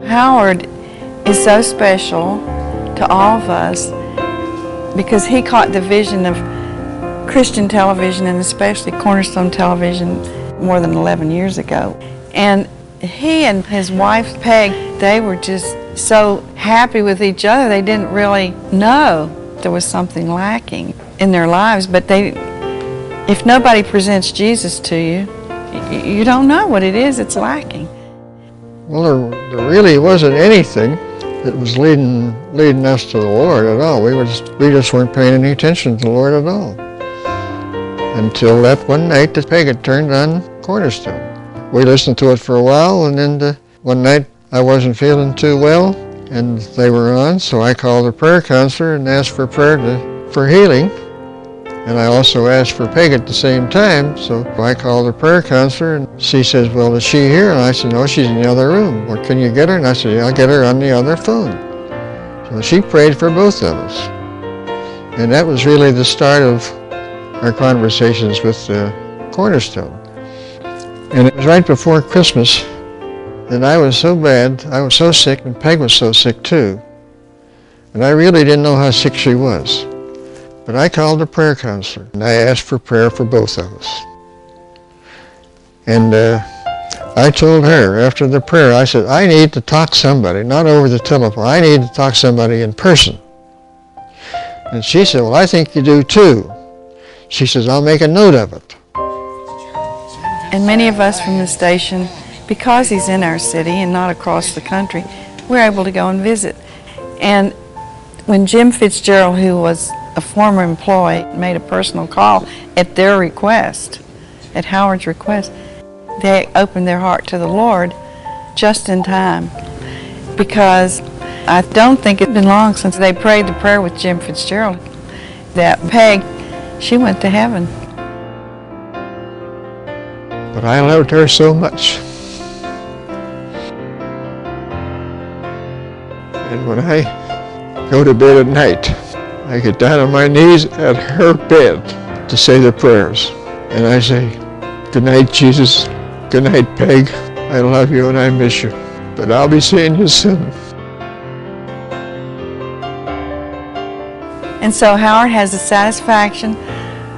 Howard is so special to all of us because he caught the vision of Christian television and especially Cornerstone Television more than 11 years ago. And he and his wife Peg, they were just so happy with each other. They didn't really know there was something lacking in their lives, but if nobody presents Jesus to you, you don't know what it is that's lacking. Well, there really wasn't anything that was leading us to the Lord at all. We just weren't paying any attention to the Lord at all. Until that one night that Peg had turned on Cornerstone. We listened to it for a while, and then one night I wasn't feeling too well, and they were on, so I called a prayer counselor and asked for prayer for healing. And I also asked for Peg at the same time, so I called the prayer counselor, and she says, well, is she here? And I said, no, she's in the other room. Well, can you get her? And I said, yeah, I'll get her on the other phone. So she prayed for both of us. And that was really the start of our conversations with Cornerstone. And it was right before Christmas, and I was so bad, I was so sick, and Peg was so sick too. And I really didn't know how sick she was. But I called a prayer counselor, and I asked for prayer for both of us. And I told her after the prayer, I said, I need to talk to somebody, not over the telephone. I need to talk to somebody in person. And she said, well, I think you do too. She says, I'll make a note of it. And many of us from the station, because he's in our city and not across the country, we're able to go and visit. And when Jim Fitzgerald, who was a former employee, made a personal call at their request, at Howard's request, they opened their heart to the Lord just in time. Because I don't think it's been long since they prayed the prayer with Jim Fitzgerald that Peg, she went to heaven. But I loved her so much. And when I go to bed at night, I get down on my knees at her bed to say the prayers. And I say, good night, Jesus. Good night, Peg. I love you and I miss you. But I'll be seeing you soon. And so Howard has the satisfaction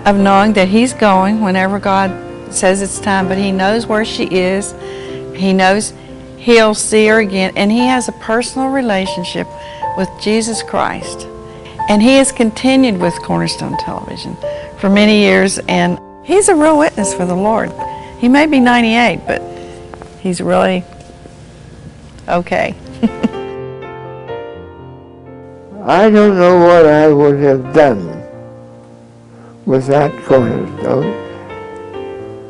of knowing that he's going whenever God says it's time, but he knows where she is. He knows he'll see her again, and he has a personal relationship with Jesus Christ. And he has continued with Cornerstone Television for many years, and he's a real witness for the Lord. He may be 98, but he's really okay. I don't know what I would have done without Cornerstone.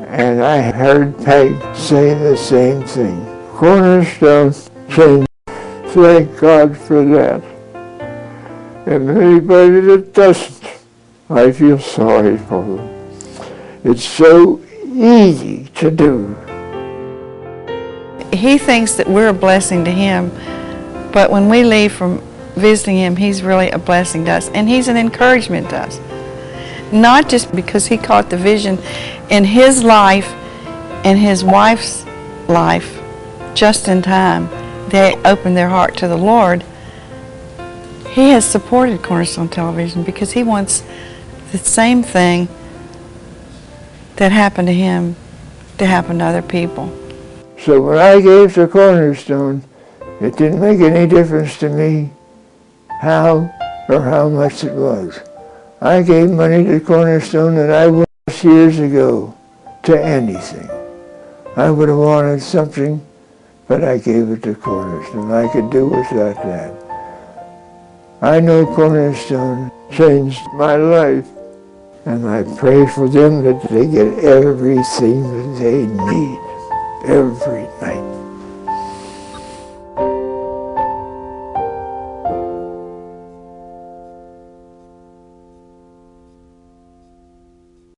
And I heard Peg say the same thing. Cornerstone changed. Thank God for that. And anybody that doesn't, I feel sorry for them. It's so easy to do. He thinks that we're a blessing to him, but when we leave from visiting him, he's really a blessing to us, and he's an encouragement to us. Not just because he caught the vision in his life and his wife's life just in time. They opened their heart to the Lord. He has supported Cornerstone Television because he wants the same thing that happened to him to happen to other people. So when I gave to Cornerstone, it didn't make any difference to me how or how much it was. I gave money to Cornerstone that I wouldn't years ago to anything. I would have wanted something, but I gave it to Cornerstone. I could do without that. I know Cornerstone changed my life, and I pray for them that they get everything that they need every night.